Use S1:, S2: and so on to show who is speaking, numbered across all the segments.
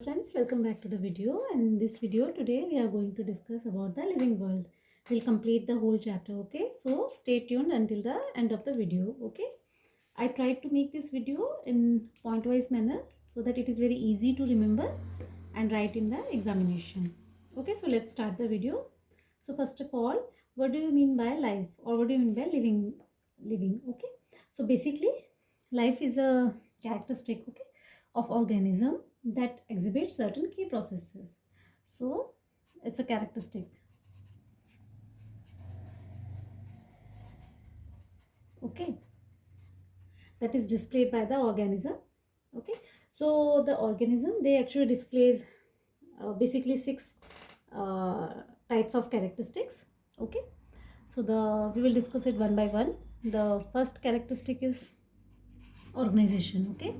S1: Friends, welcome back to the video. And in this video today we are going to discuss about the living world. We'll complete the whole chapter. Okay, so stay tuned until the end of the video. Okay, I tried to make this video in pointwise manner so that it is very easy to remember and write in the examination. Okay, so let's start the video. So first of all, what do you mean by life, or what do you mean by living? Okay, so basically life is a characteristic, okay, of organism that exhibits certain key processes. So it's a characteristic, okay, that is displayed by the organism. Okay, so the organism, they actually displays basically six uh, types of characteristics. Okay, so we will discuss it one by one. The first characteristic is organization. Okay,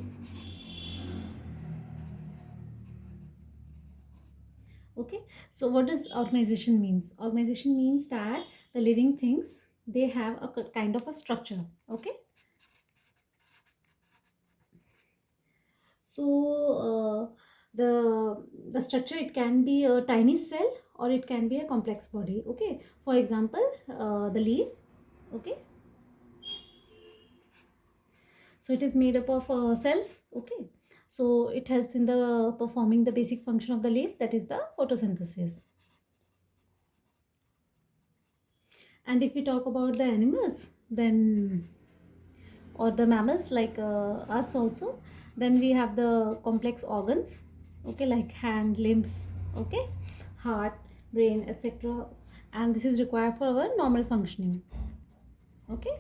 S1: okay, so what does organization means? Organization means that the living things, they have a kind of a structure. Okay, so the structure, it can be a tiny cell or it can be a complex body. Okay, for example, the leaf. Okay, so it is made up of cells. Okay, so it helps in the performing the basic function of the leaf, that is the photosynthesis. And if we talk about the animals, then, or the mammals like us also, then we have the complex organs, okay, like hand, limbs, okay, heart, brain, etc. And this is required for our normal functioning. Okay,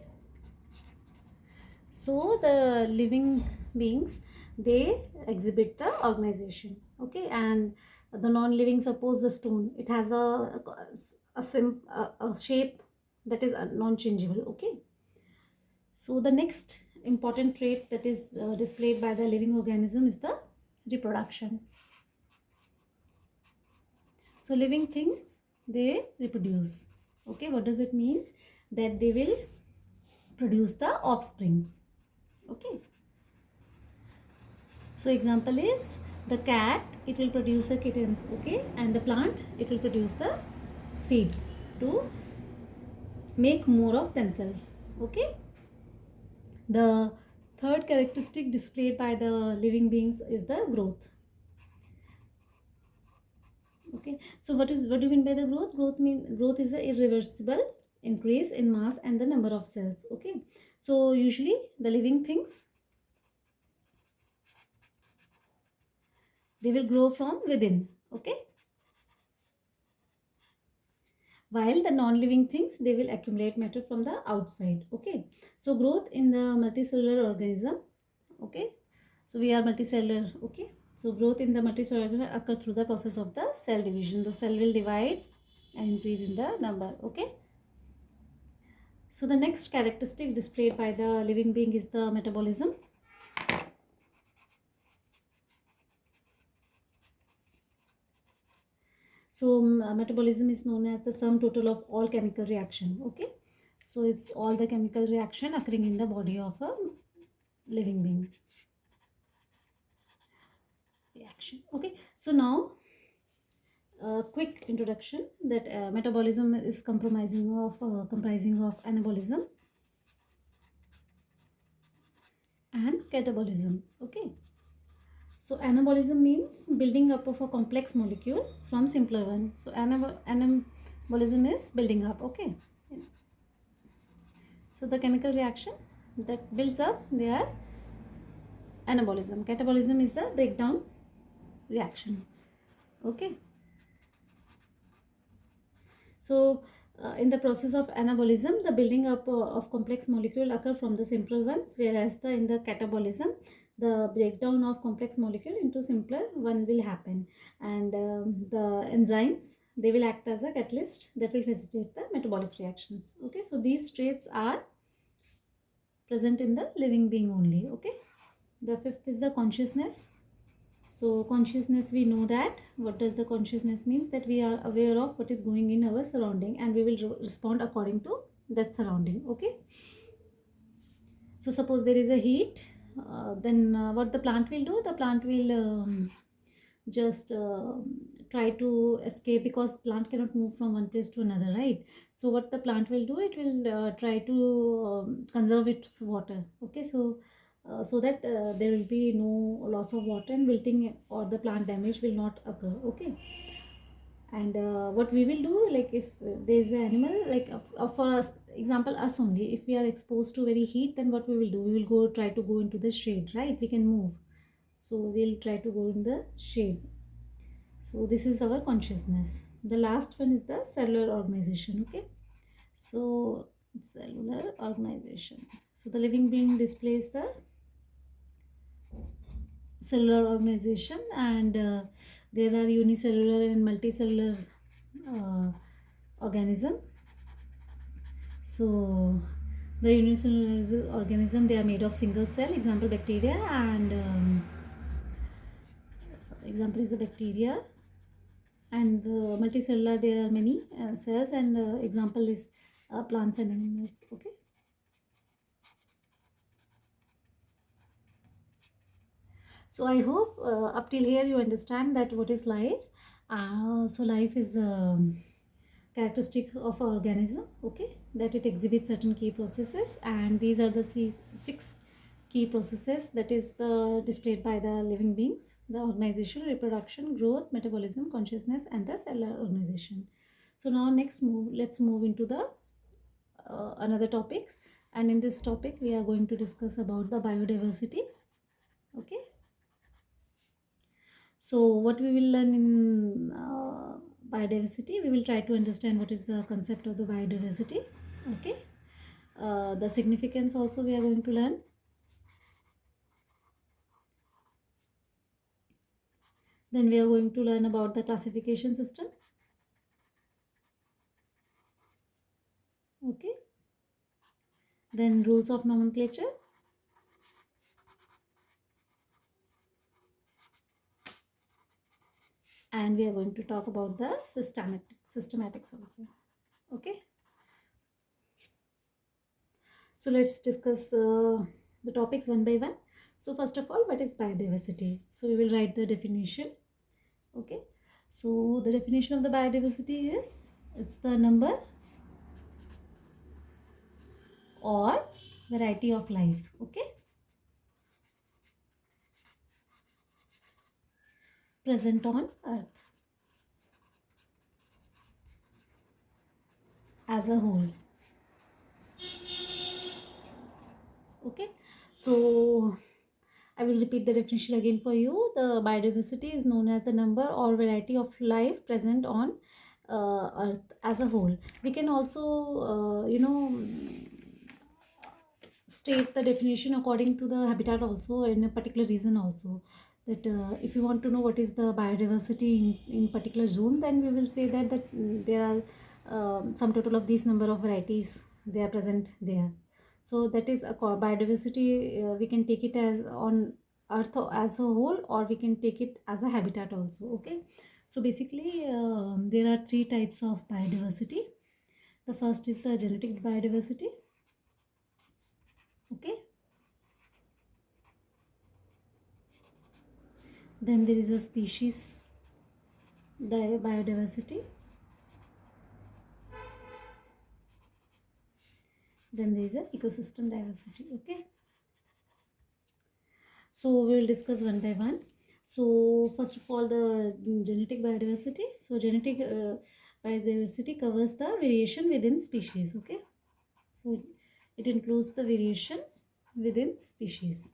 S1: so the living beings, they exhibit the organization. Okay, and the non-living, suppose the stone, it has a shape that is non-changeable. Okay, so the next important trait that is displayed by the living organism is the reproduction. So living things, they reproduce. Okay, what does it mean? That they will produce the offspring. Okay, so example is the cat, it will produce the kittens. Okay, and the plant, it will produce the seeds to make more of themselves. Okay, the third characteristic displayed by the living beings is the growth. Okay, so what do you mean by the growth? Growth is a irreversible increase in mass and the number of cells. Okay, so usually the living things, they will grow from within. Okay, while the non-living things, they will accumulate matter from the outside. Okay, so growth in the multicellular organism. Okay, so we are multicellular. Okay, so growth in the multicellular organism occur through the process of the cell division. The cell will divide and increase in the number. Okay, so the next characteristic displayed by the living being is the metabolism. So metabolism is known as the sum total of all chemical reaction. Okay, so it's all the chemical reaction occurring in the body of a living being. Reaction. Okay, so now a quick introduction that metabolism is comprising of anabolism and catabolism. Okay, so anabolism means building up of a complex molecule from simpler one. So anabolism is building up. Okay, so the chemical reaction that builds up, they are anabolism. Catabolism is the breakdown reaction. Okay, so in the process of anabolism, the building up of complex molecule occur from the simpler ones, whereas in the catabolism, the breakdown of complex molecule into simpler one will happen, and the enzymes, they will act as a catalyst that will facilitate the metabolic reactions. Okay, so these traits are present in the living being only. Okay, the fifth is the consciousness. So consciousness, we know that what does the consciousness means, that we are aware of what is going in our surrounding and we will respond according to that surrounding. Okay, so suppose there is a heat, then what the plant will do, the plant will just try to escape, because plant cannot move from one place to another, right? So what the plant will do, it will try to conserve its water. Okay, so that there will be no loss of water, and wilting or the plant damage will not occur. Okay, and what we will do, like if there is an animal, like for us example, us only, if we are exposed to very heat, then what we will do, we will go try to go into the shade, right? We can move, so we'll try to go in the shade. So this is our consciousness. The last one is the cellular organization. Okay, so cellular organization. So the living being displays the cellular organization, and there are unicellular and multicellular uh, organism. So the unicellular organism, they are made of single cell, example bacteria, and example is a bacteria. And the multicellular, there are many cells, and example is plants and animals. Okay, so I hope up till here you understand that what is life. So life is characteristic of an organism, okay, that it exhibits certain key processes, and these are the six key processes that is displayed by the living beings: the organization, reproduction, growth, metabolism, consciousness, and the cellular organization. So now let's move into the another topics, and in this topic we are going to discuss about the biodiversity. Okay, so what we will learn in biodiversity, we will try to understand what is the concept of the biodiversity. Okay, the significance also we are going to learn. Then we are going to learn about the classification system. Okay, then rules of nomenclature, and we are going to talk about the systematics also. Okay, so let's discuss the topics one by one. So first of all, what is biodiversity? So we will write the definition. Okay, so the definition of the biodiversity is, it's the number or variety of life, okay, present on earth as a whole. Okay, so I will repeat the definition again for you. The biodiversity is known as the number or variety of life present on earth as a whole. We can also state the definition according to the habitat also, in a particular region also, that if you want to know what is the biodiversity in particular zone, then we will say that there are some total of these number of varieties they are present there. So that is a biodiversity. We can take it as on earth as a whole, or we can take it as a habitat also. Okay, so basically there are three types of biodiversity. The first is the genetic biodiversity. Okay, then there is a species biodiversity. Then there is a ecosystem diversity. Okay, so we will discuss one by one. So first of all, the genetic biodiversity. So genetic biodiversity covers the variation within species. Okay, so it includes the variation within species.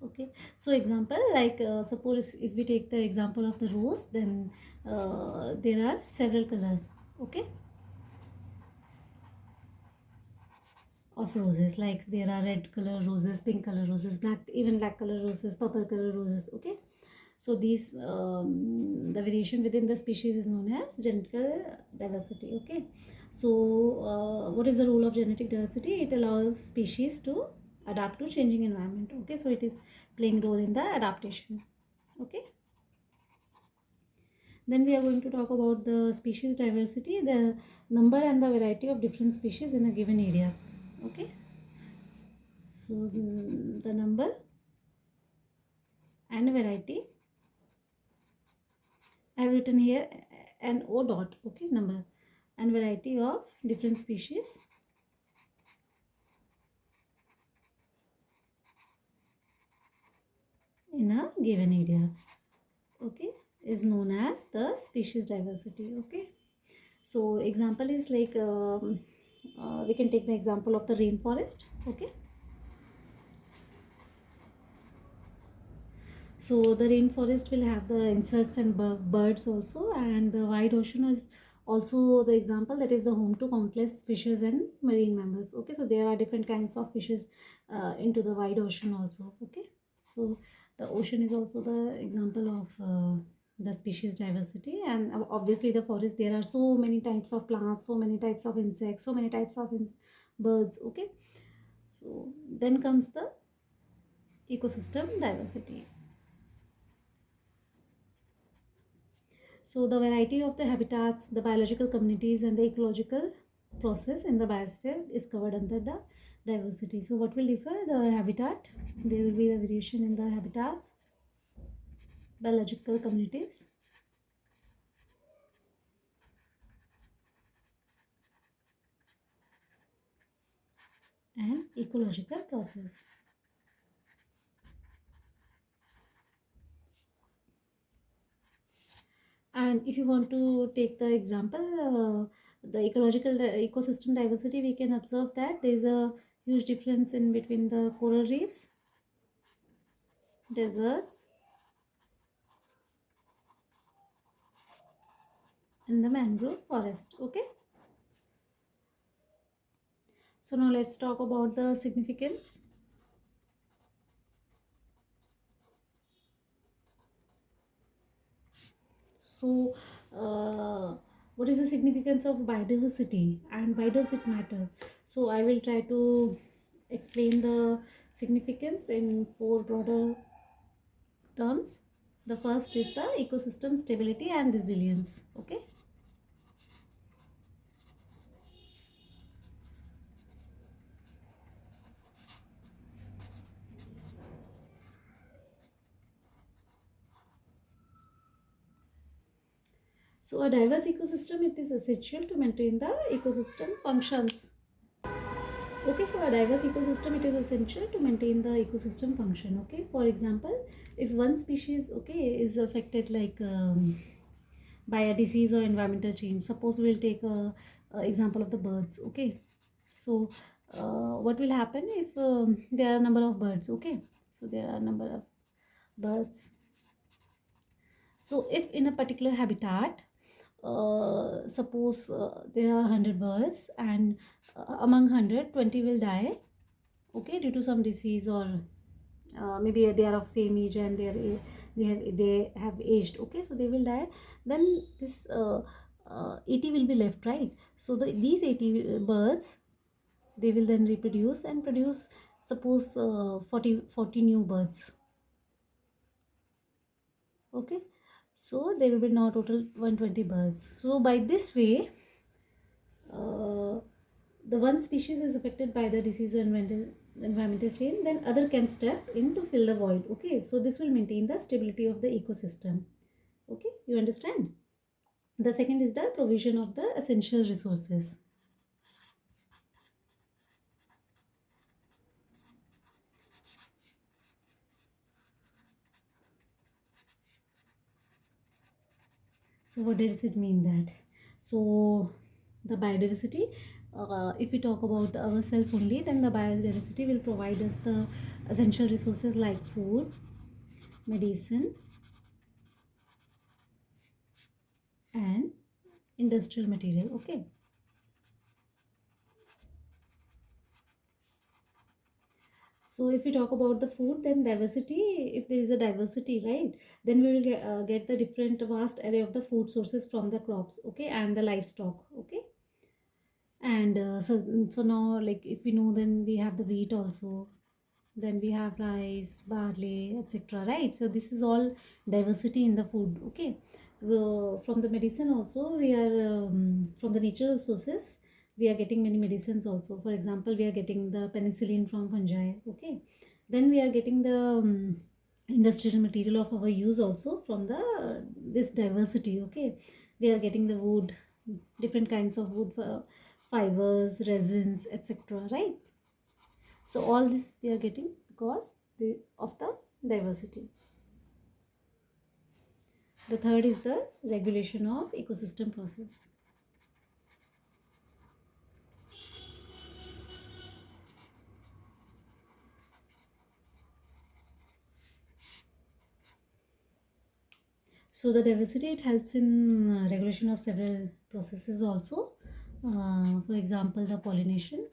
S1: Okay, so example, like suppose if we take the example of the rose, then there are several colors. Okay, of roses, like there are red color roses, pink color roses, black color roses, purple color roses. Okay, so these the variation within the species is known as genetic diversity. Okay, so what is the role of genetic diversity? It allows species to adapt to changing environment. Okay, so it is playing role in the adaptation. Okay, then we are going to talk about the species diversity, the number and the variety of different species in a given area. Okay, so the number and variety. I have written here an O dot, okay, number, and variety of different species in a given area, okay, is known as the species diversity. Okay, so example is like we can take the example of the rainforest. Okay, so the rainforest will have the insects and birds also, and the wide ocean is also the example, that is the home to countless fishes and marine mammals. Okay, so there are different kinds of fishes into the wide ocean also. Okay, so the ocean is also the example of the species diversity. And obviously the forest, there are so many types of plants, so many types of insects, so many types of birds. Okay, so then comes the ecosystem diversity. So the variety of the habitats, the biological communities and the ecological process in the biosphere is covered under the diversity. So what will differ? The habitat, there will be the variation in the habitats, biological communities, and ecological process. And if you want to take the example, the ecological ecosystem diversity, we can observe that there is a huge difference in between the coral reefs, deserts, and the mangrove forest. Okay, so now let's talk about the significance. So what is the significance of biodiversity and why does it matter? So I will try to explain the significance in four broader terms. The first is the ecosystem stability and resilience. Okay, so a diverse ecosystem, it is essential to maintain the ecosystem functions. Okay, so a diverse ecosystem, it is essential to maintain the ecosystem function. Okay, for example, if one species, okay, is affected like by a disease or environmental change, suppose we'll take a example of the birds. Okay, so what will happen if there are a number of birds? Okay, so there are a number of birds. So if in a particular habitat, suppose there are 100 birds, and among 100, 20 will die, okay, due to some disease, or maybe they are of same age and they have aged. Okay, so they will die. Then this 80 will be left, right? So these 80 birds, they will then reproduce and produce, suppose 40 new birds. Okay, so there will be now total 120 birds. So by this way, uh, the one species is affected by the disease or environmental change, then other can step in to fill the void. Okay, so this will maintain the stability of the ecosystem. Okay, you understand? The second is the provision of the essential resources. So what does it mean that? So the biodiversity, if we talk about ourselves only, then the biodiversity will provide us the essential resources like food, medicine, and industrial material. Okay, so if we talk about the food, then diversity, if there is a diversity, right, then we will get the different vast array of the food sources from the crops, okay, and the livestock. Okay, and so now, like, if we know, then we have the wheat also, then we have rice, barley, etc., right? So this is all diversity in the food. Okay, so from the medicine also, we are from the natural sources, we are getting many medicines also. For example, we are getting the penicillin from fungi. Okay, then we are getting the industrial material of our use also from the this diversity. Okay, we are getting the wood, different kinds of wood, fibers, resins, etc., right? So all this we are getting because of the diversity. The third is the regulation of ecosystem process. So the diversity, it helps in regulation of several processes also. For example, the pollination.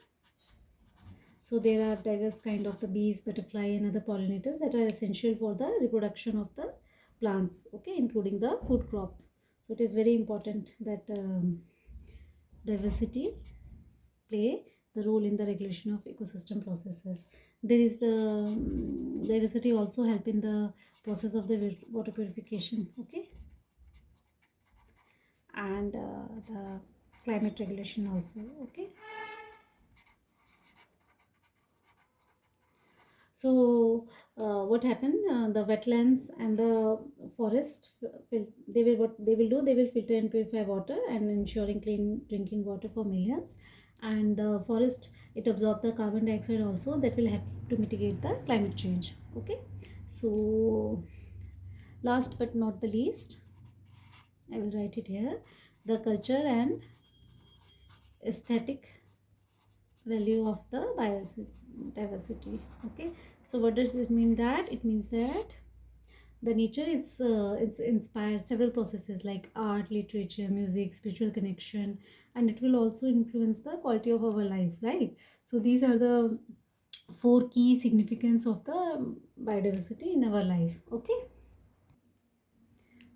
S1: So there are diverse kind of the bees, butterfly and other pollinators that are essential for the reproduction of the plants, okay, including the food crops. So it is very important that diversity play the role in the regulation of ecosystem processes. There is the diversity also help in the process of the water purification, okay, and the climate regulation also, okay. So what happened, the wetlands and the forest, they will, what they will do, they will filter and purify water and ensuring clean drinking water for millions. And the forest, it absorb the carbon dioxide also, that will help to mitigate the climate change, okay. So last but not the least, I will write it here, the culture and aesthetic value of the biodiversity, okay. So what does it mean? That it means that the nature, it's inspired several processes like art, literature, music, spiritual connection, and it will also influence the quality of our life, right? So these are the four key significance of the biodiversity in our life, okay.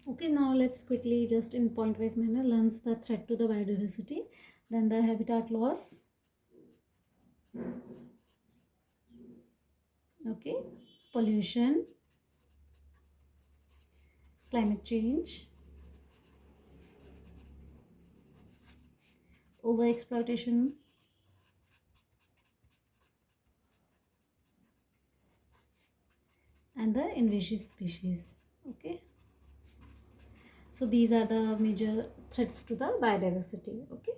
S1: Okay, now let's quickly, just in point-wise manner, learns the threat to the biodiversity, then the habitat loss, okay, pollution, climate change, overexploitation, and the invasive species, okay. So these are the major threats to the biodiversity, okay.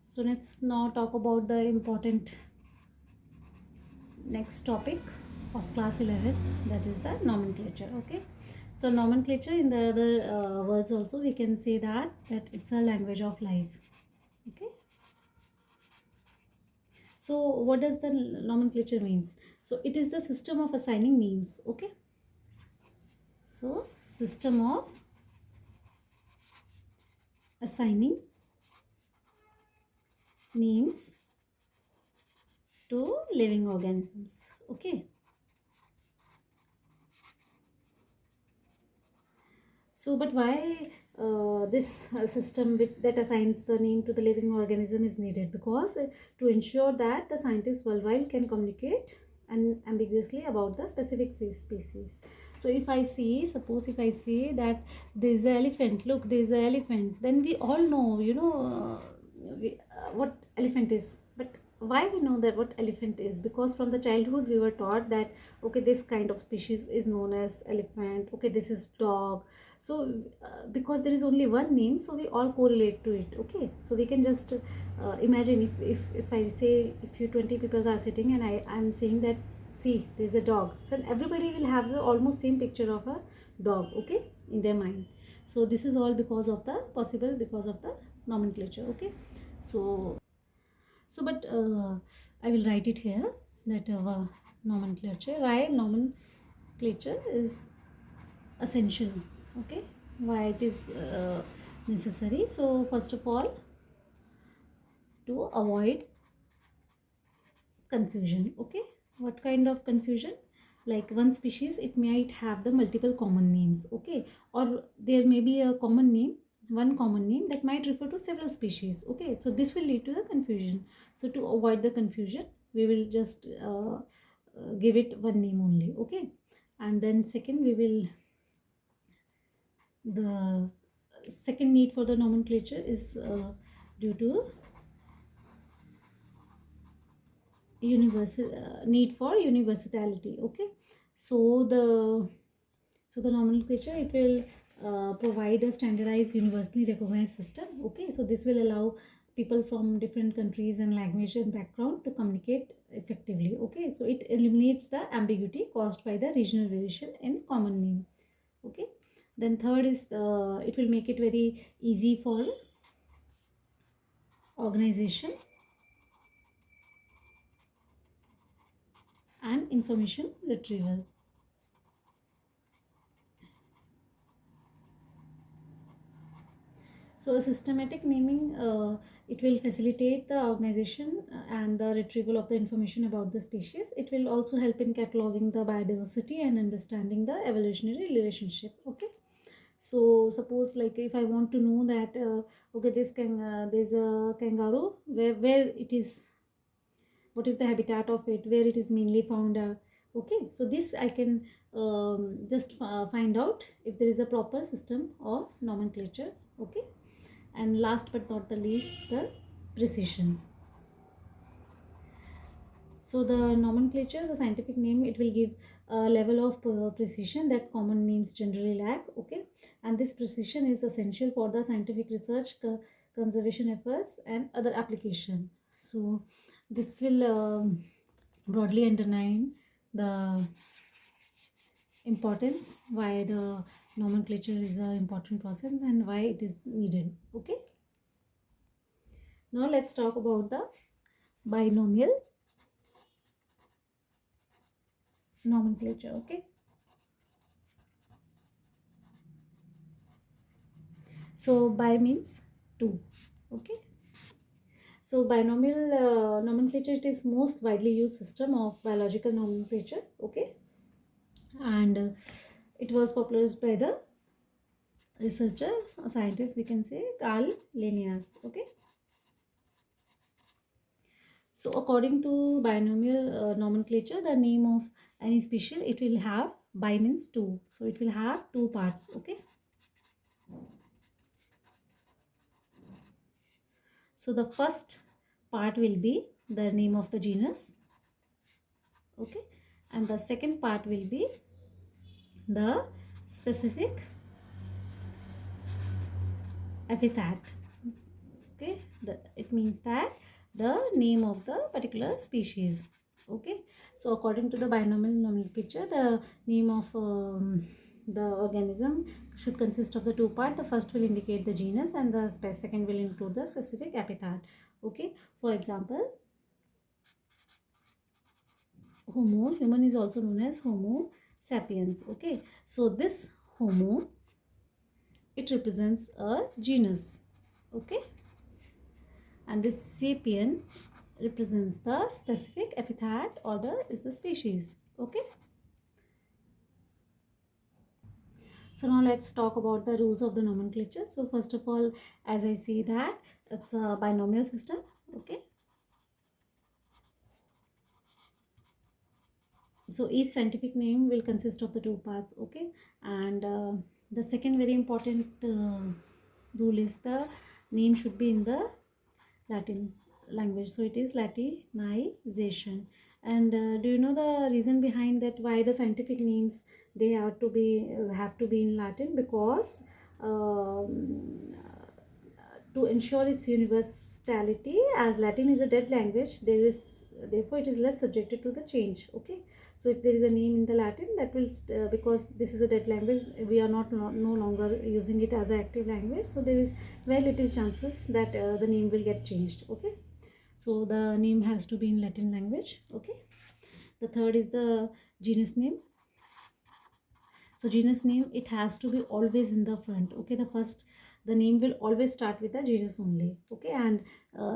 S1: So let's now talk about the important next topic of class 11, that is the nomenclature, okay. So nomenclature, in the other words also we can say that it's a language of life, okay. So what does the nomenclature means? So it is the system of assigning names, okay. So system of assigning names to living organisms, okay. So but why this system that assigns the name to the living organism is needed? Because to ensure that the scientists worldwide can communicate unambiguously about the specific species. So if I see, suppose if I say that there is an elephant, look, there is an elephant, then we all know, what elephant is. But why we know that what elephant is? Because from the childhood we were taught that, okay, this kind of species is known as elephant, okay, this is dog. So because there is only one name, so we all correlate to it, okay. So we can just imagine, if I say, if you 20 people are sitting and I'm saying that, see, there's a dog, so everybody will have the almost same picture of a dog, okay, in their mind. So this is all because of the because of the nomenclature, okay. So but I will write it here, that nomenclature, why nomenclature is essential, okay, why it is necessary. So first of all, to avoid confusion, okay. What kind of confusion? Like one species, it might have the multiple common names, okay, or there may be a common name, one common name that might refer to several species, okay. So this will lead to the confusion. So to avoid the confusion, we will just give it one name only, okay. And then second, we will, the second need for the nomenclature is due to universal need for universality, okay. So the nomenclature, it will provide a standardized, universally recognized system. Okay, so this will allow people from different countries and language and background to communicate effectively. Okay, so it eliminates the ambiguity caused by the regional variation in common name. Okay, then third is it will make it very easy for organization and information retrieval. So a systematic naming, it will facilitate the organization and the retrieval of the information about the species. It will also help in cataloging the biodiversity and understanding the evolutionary relationship. Okay, so suppose like if I want to know that okay, there's a kangaroo, where it is, what is the habitat of it, where it is mainly found. Okay, so this I can just find out if there is a proper system of nomenclature. Okay, and last but not the least, the precision. So the nomenclature, the scientific name, it will give a level of precision that common names generally lack. Okay, and this precision is essential for the scientific research, conservation efforts and other application. So this will broadly underline the importance, why the nomenclature is an important process and why it is needed. Okay, now let's talk about the binomial nomenclature. Okay, so bi means two. Okay, so binomial nomenclature, it is most widely used system of biological nomenclature. Okay, and it was popularized by the researcher or scientist, we can say, Carl Linnaeus. Okay, so according to binomial nomenclature, the name of any species, it will have, bi means two, so it will have two parts. Okay, so the first part will be the name of the genus. Okay, and the second part will be the specific epithet. Okay, it means that the name of the particular species. Okay, so according to the binomial nomenclature, the name of the organism should consist of the two parts. The first will indicate the genus and the second will include the specific epithet. Okay, for example, human is also known as Homo sapiens. Okay, so this Homo, it represents a genus. Okay, and this sapien represents the specific epithet, or the species. Okay, so now let's talk about the rules of the nomenclature. So first of all, as I say that it's a binomial system. Okay, so each scientific name will consist of the two parts. Okay, and the second very important rule is the name should be in the Latin language, so it is Latinization. And do you know the reason behind that, why the scientific names, they have to be in Latin? Because to ensure its universality, as Latin is a dead language, therefore it is less subjected to the change. Okay, so if there is a name in the Latin, that will because this is a dead language, we are no longer using it as an active language, so there is very little chances that the name will get changed. Okay, so the name has to be in Latin language. Okay, the third is the genus name. So genus name, it has to be always in the front. Okay, the name will always start with the genus only. Okay, and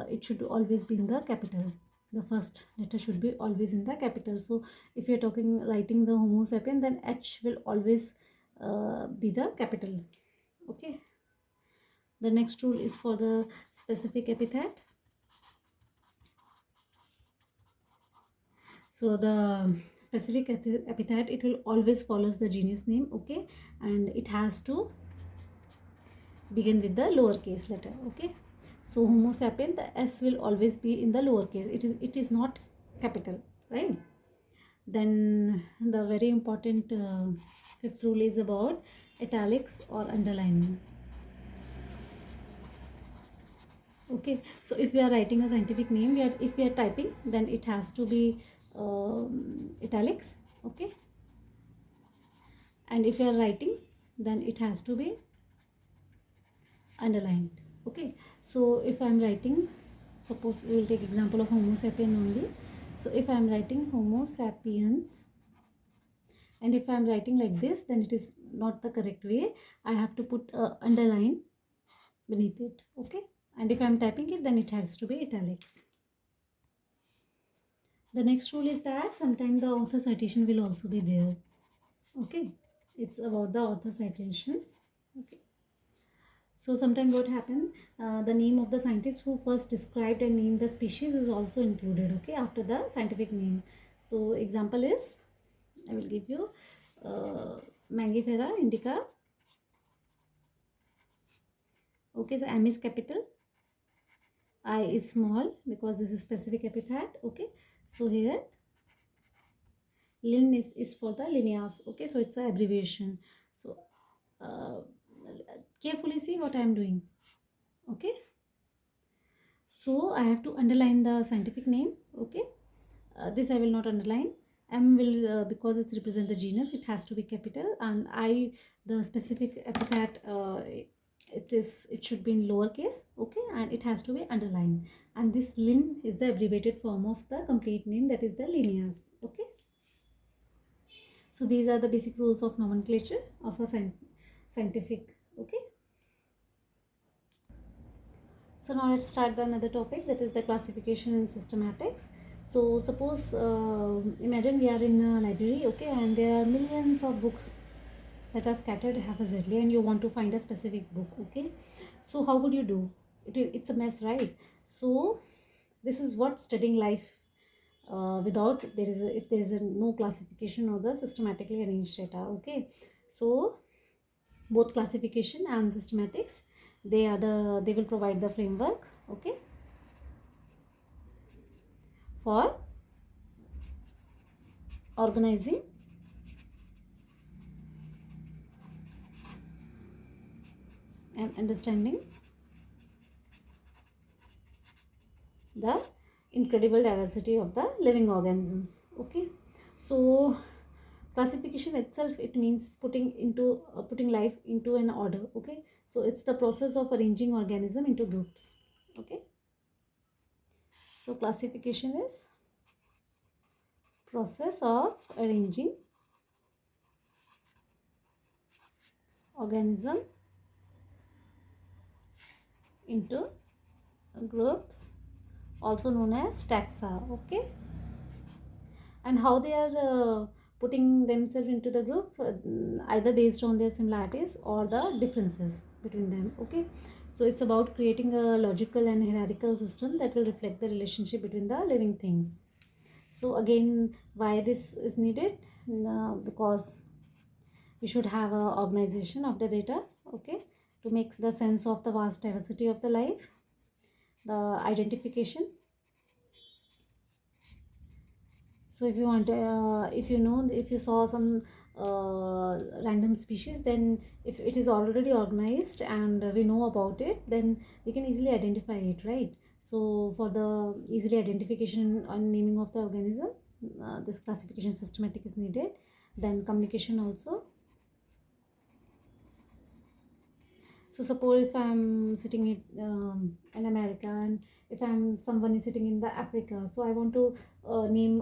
S1: it should always be in the capital. The first letter should be always in the capital. So if you're writing the Homo sapien, then H will always be the capital. Okay, the next rule is for the specific epithet. So the specific epithet, it will always follows the genus name. Okay, and it has to begin with the lowercase letter. Okay, so Homo sapien, the S will always be in the lowercase. It is not capital, right? Then the very important fifth rule is about italics or underlining. Okay, so if we are writing a scientific name, if we are typing, then it has to be italics. Okay, and if you are writing, then it has to be underlined. Okay, so if I am writing, suppose we will take example of Homo sapien only. So if I am writing Homo sapiens, and if I am writing like this, then it is not the correct way. I have to put a underline beneath it. Okay, and if I am typing it, then it has to be italics. The next rule is that sometimes the author citation will also be there. Okay, it's about the author citations. Okay, so sometimes what happened, the name of the scientist who first described and named the species is also included, okay, after the scientific name. So example is, I will give you Mangifera indica. Okay, so M is capital, I is small because this is specific epithet. Okay, so here Lin is for the linnaeus. Okay, so it's an abbreviation. So carefully see what I am doing. Okay, so I have to underline the scientific name. Okay, this I will not underline. M will because it's represent the genus, it has to be capital, and I, the specific epithet, it should be in lowercase. Okay, and it has to be underlined, and this Lin is the abbreviated form of the complete name, that is the linnaeus. Okay, so these are the basic rules of nomenclature of a scientific. Okay, so now let's start the another topic, that is the classification and systematics. So suppose imagine we are in a library, okay, and there are millions of books that are scattered haphazardly, and you want to find a specific book. Okay, so how would you do it? It's a mess, right? So this is what studying life without there is if there is no classification or the systematically arranged data. Okay, so both classification and systematics, they will provide the framework, okay, for organizing and understanding the incredible diversity of the living organisms. Okay, so classification itself, it means putting life into an order. Okay, so it's the process of arranging organism into groups. Okay, so classification is process of arranging organism into groups, also known as taxa. Okay, and how they are putting themselves into the group, either based on their similarities or the differences between them. Okay, so it's about creating a logical and hierarchical system that will reflect the relationship between the living things. So again, why this is needed? Because we should have a organization of the data, okay, to make the sense of the vast diversity of the life, the identification. So if you want if you know, if you saw some random species, then if it is already organized and we know about it, then we can easily identify it, right? So for the easily identification and naming of the organism, this classification systematic is needed. Then communication also. So suppose if I'm sitting in America, and if I'm someone is sitting in the Africa, so I want to name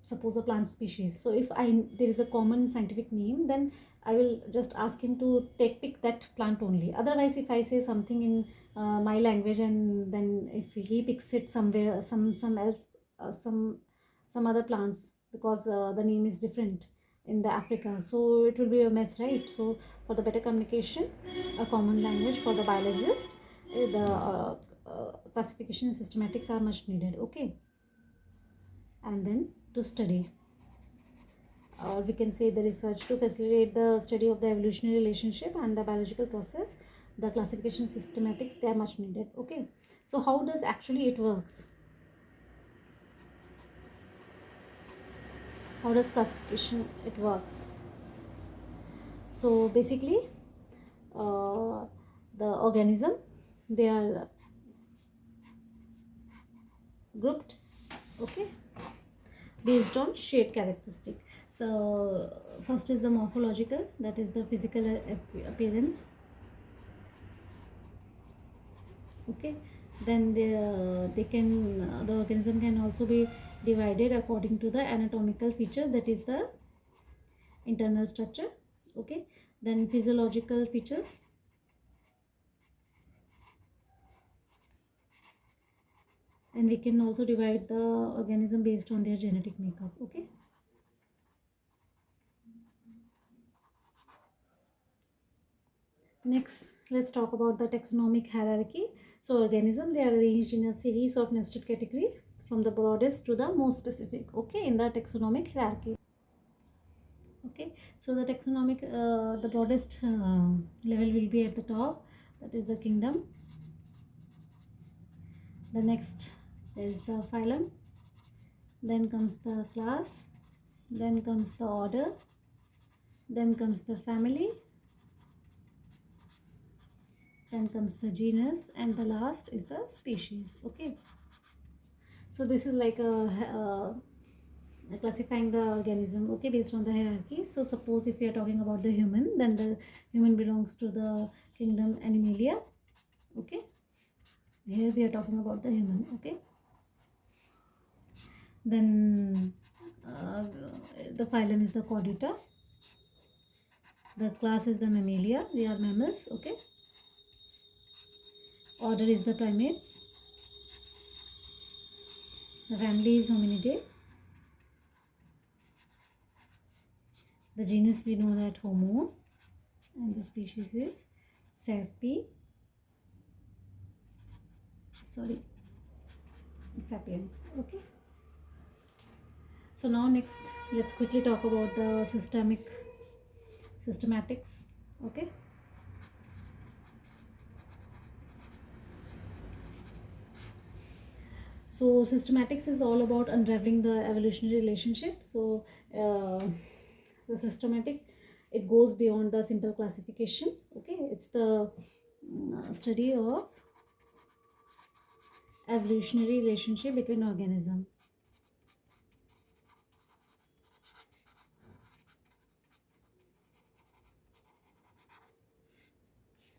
S1: suppose a plant species. So if there is a common scientific name, then I will just ask him to pick that plant only. Otherwise, if I say something in my language, and then if he picks it somewhere, some else, some other plants, because the name is different in the Africa, so it will be a mess, right? So for the better communication, a common language for the biologist, the classification and systematics are much needed. Okay, and then to study, or we can say the research to facilitate the study of the evolutionary relationship and the biological process, the classification systematics, they are much needed. Okay, so how does actually it works? How does classification it works? So basically, the organism, they are grouped, okay, based on shared characteristic. So first is the morphological, that is the physical appearance, okay. Then the organism can also be divided according to the anatomical feature, that is the internal structure, okay. Then physiological features, and we can also divide the organism based on their genetic makeup, okay. Next, let's talk about the taxonomic hierarchy. So organisms, they are arranged in a series of nested categories from the broadest to the most specific, okay, in the taxonomic hierarchy, okay. So the taxonomic, the broadest level will be at the top, that is the kingdom. The next is the phylum, then comes the class, then comes the order, then comes the family, then comes the genus, and the last is the species, okay. So this is like classifying the organism, okay, based on the hierarchy. So suppose if we are talking about the human, then the human belongs to the kingdom Animalia, okay. Here we are talking about the human, okay. Then the phylum is the Chordata, the class is the Mammalia, we are mammals, okay. Order is the primates, the family is Hominidae, the genus we know that Homo, and the species is sapiens, okay. So now next, let's quickly talk about the systematics, okay. So systematics is all about unraveling the evolutionary relationship. So the systematic, it goes beyond the simple classification, okay. It's the study of evolutionary relationship between organism.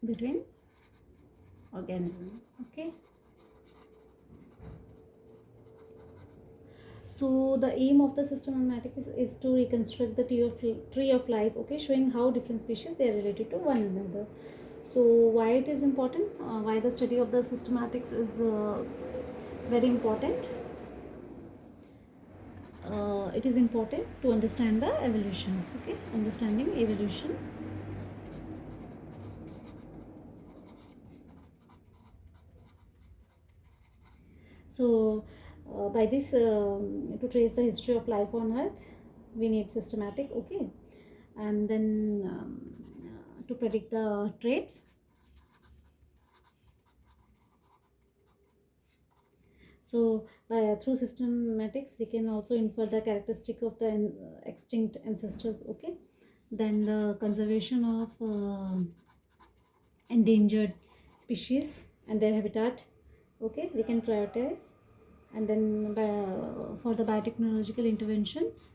S1: Between organism, okay. So the aim of the systematic is to reconstruct the tree of life, okay, showing how different species, they are related to one another. So why it is important, why the study of the systematics is very important. It is important to understand the evolution, okay, understanding evolution. So by this, to trace the history of life on earth, we need systematic, okay. And then to predict the traits. So through systematics, we can also infer the characteristic of the extinct ancestors, okay. Then the conservation of endangered species and their habitat, okay, we can prioritize. And then for the biotechnological interventions,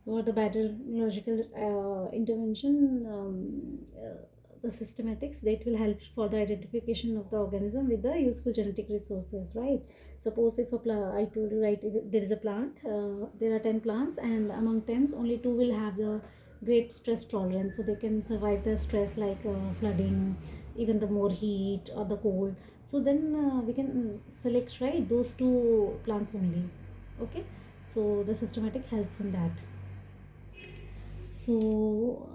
S1: so for the biological intervention, the systematics, that will help for the identification of the organism with the useful genetic resources, right. Suppose if I told you, right, there is a plant, there are 10 plants, and among 10 only 2 will have the great stress tolerance, so they can survive the stress like flooding, even the more heat or the cold. So then we can select, right, those 2 plants only, okay. So the systematic helps in that. So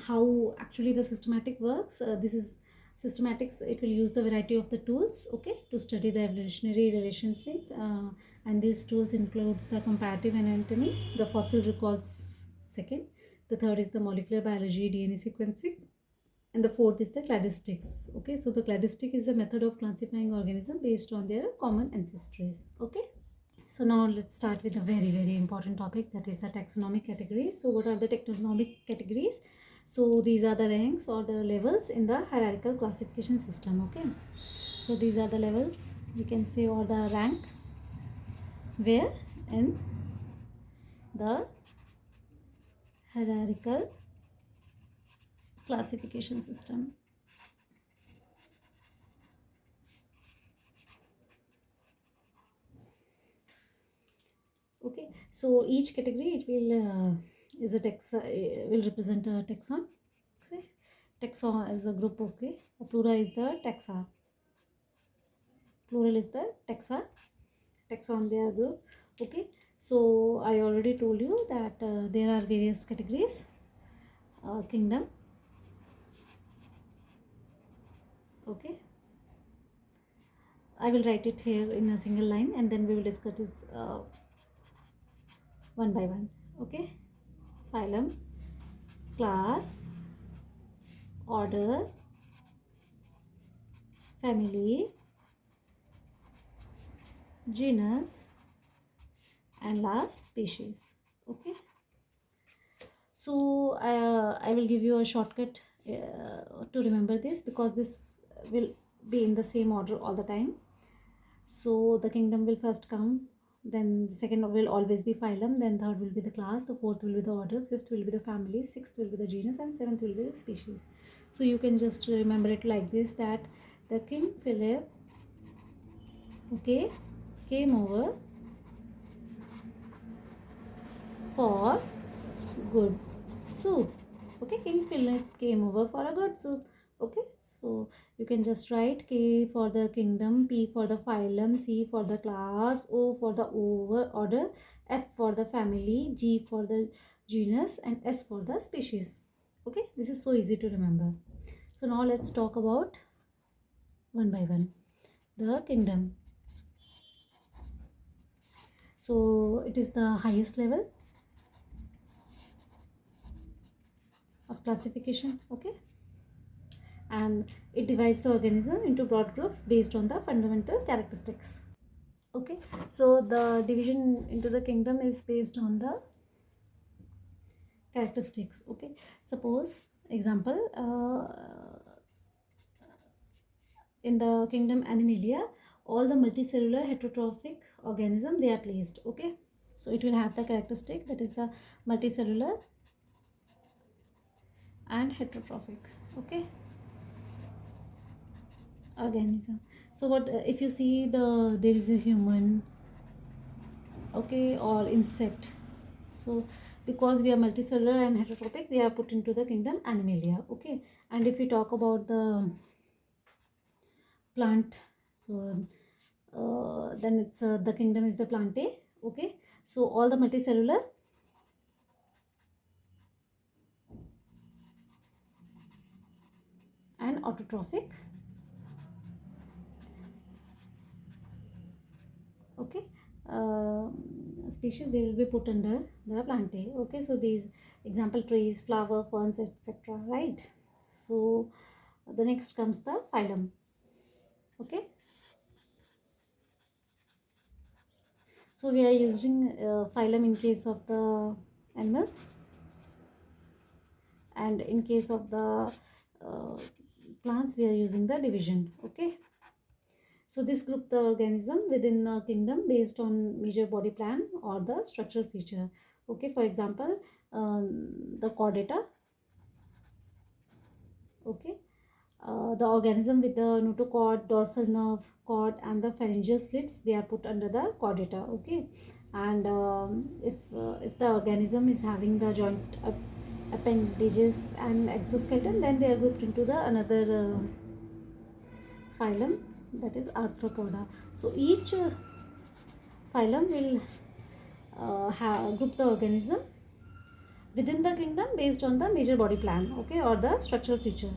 S1: how actually the systematic works, this is systematics, it will use the variety of the tools, okay, to study the evolutionary relationship, and these tools includes the comparative anatomy, the fossil records second, the third is the molecular biology, DNA sequencing, and the fourth is the cladistics. Okay, so the cladistic is a method of classifying organism based on their common ancestries. Okay, so now let's start with a very important topic, that is the taxonomic categories. So what are the taxonomic categories? So these are the ranks or the levels in the hierarchical classification system. Okay, so these are the levels, we can say, or the rank where in the hierarchical classification system. Okay, so each category it will is a will represent a taxon. Okay, taxon is a group. Okay, a plural is the taxa. Plural is the taxa. Taxon, they are group. Okay, so I already told you that there are various categories. Kingdom. Okay, I will write it here in a single line and then we will discuss this one by one. Okay, phylum, class, order, family, genus, and last species. Okay, so I will give you a shortcut to remember this, because this will be in the same order all the time. So the kingdom will first come, then the second will always be phylum, then third will be the class, the fourth will be the order, fifth will be the family, sixth will be the genus, and seventh will be the species. So you can just remember it like this, that the King Philip, okay, came over for good soup. Okay, King Philip came over for a good soup. Okay, so you can just write K for the kingdom, P for the phylum, C for the class, O for the order, F for the family, G for the genus, and S for the species. Okay, this is so easy to remember. So now let's talk about one by one. The kingdom. So it is the highest level of classification. Okay, and it divides the organism into broad groups based on the fundamental characteristics. Okay, so the division into the kingdom is based on the characteristics. Okay, suppose example, in the kingdom Animalia, all the multicellular heterotrophic organism, they are placed. Okay, so it will have the characteristic, that is the multicellular and heterotrophic. Okay, organism. So what if you see there is a human, okay, or insect. So because we are multicellular and heterotrophic, we are put into the kingdom Animalia. Okay, and if we talk about the plant, so then it's the kingdom is the Plantae. Okay, so all the multicellular and autotrophic. Okay, species, they will be put under the Plantae. Okay, so these example trees, flower, ferns, etc. Right. So the next comes the phylum. Okay, so we are using phylum in case of the animals, and in case of the plants we are using the division. Okay, so this group the organism within the kingdom based on major body plan or the structural feature. Okay, for example, the chordata. Okay, the organism with the notochord, dorsal nerve cord, and the pharyngeal slits, they are put under the chordata. Okay, and if the organism is having the joint appendages and exoskeleton, then they are grouped into the another phylum, that is Arthropoda. So each phylum will group the organism within the kingdom based on the major body plan, okay, or the structural feature.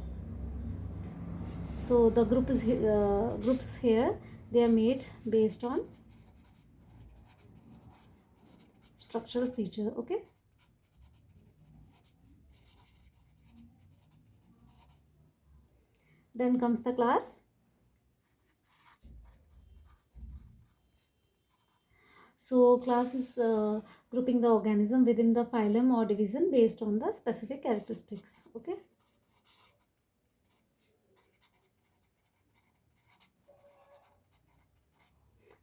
S1: So the groups here, they are made based on structural feature. Okay, Then comes the class. So class is grouping the organism within the phylum or division based on the specific characteristics. Okay.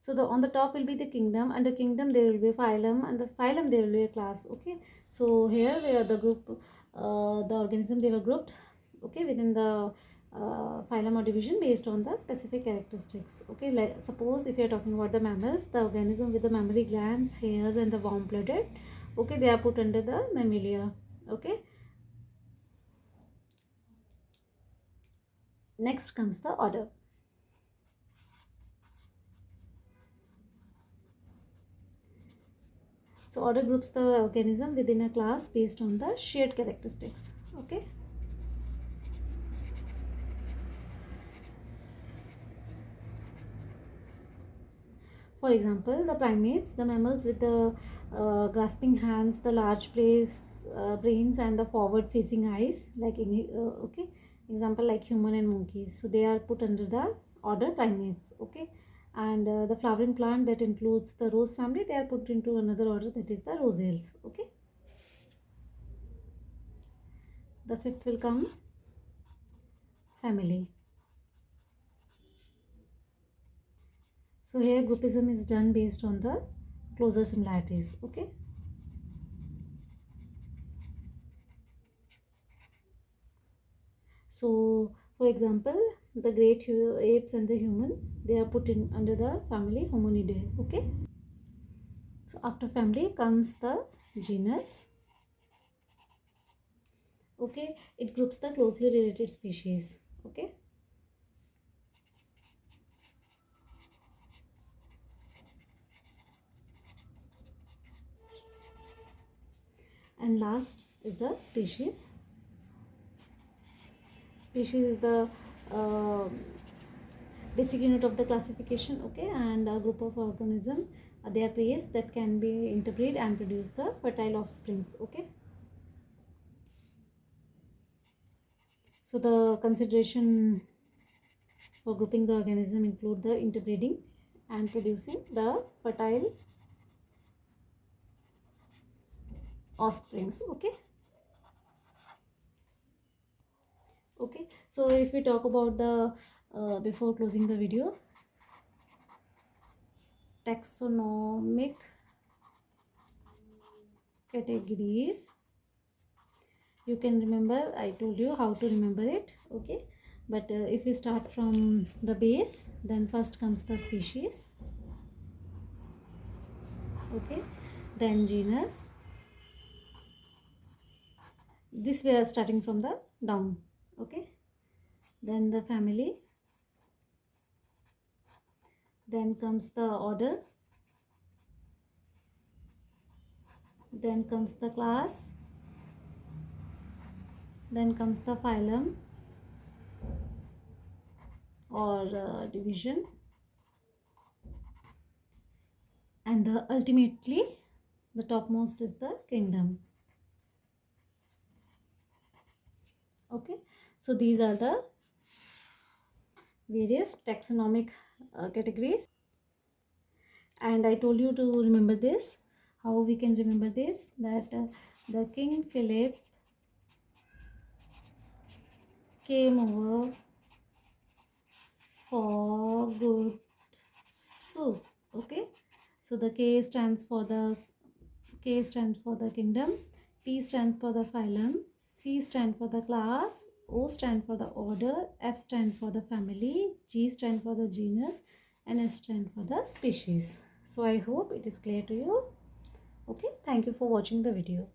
S1: So on the top will be the kingdom. Under kingdom there will be a phylum, and the phylum there will be a class. Okay. So here the group, the organism, they were grouped, okay, within the phylum or division based on the specific characteristics. Okay, like suppose if you are talking about the mammals, the organism with the mammary glands, hairs, and the warm blooded, okay, they are put under the mammalia. Okay. Next comes the order. So order groups the organism within a class based on the shared characteristics. Okay. For example, the primates, the mammals with the grasping hands, the large brains, and the forward-facing eyes, like okay, example like human and monkeys. So they are put under the order primates. Okay, and the flowering plant that includes the rose family, they are put into another order, that is the rosales. Okay, the fifth will come family. So here groupism is done based on the closer similarities. Okay. So for example, the great apes and the human, they are put in under the family Hominidae. Okay. So after family comes the genus. Okay, it groups the closely related species. Okay. And last is the species. Species is the basic unit of the classification. Okay, and a group of organisms, they are pairs that can be interbreed and produce the fertile offsprings. Okay. So the consideration for grouping the organism include the interbreeding and producing the fertile offsprings. Okay. Okay, so if we talk about the before closing the video, taxonomic categories, you can remember, I told you how to remember it. Okay, but if we start from the base, then first comes the species. Okay, then genus. This we are starting from the down. Okay, then the family, then comes the order, then comes the class, then comes the phylum or division, and ultimately the topmost is the kingdom. Okay, so these are the various taxonomic categories, and I told you to remember this. How we can remember this? That the King Philip came over for good soup. Okay, so the K stands for the kingdom, P stands for the phylum, C stands for the class, O stands for the order, F stands for the family, G stands for the genus, and S stands for the species. So I hope it is clear to you. Okay, thank you for watching the video.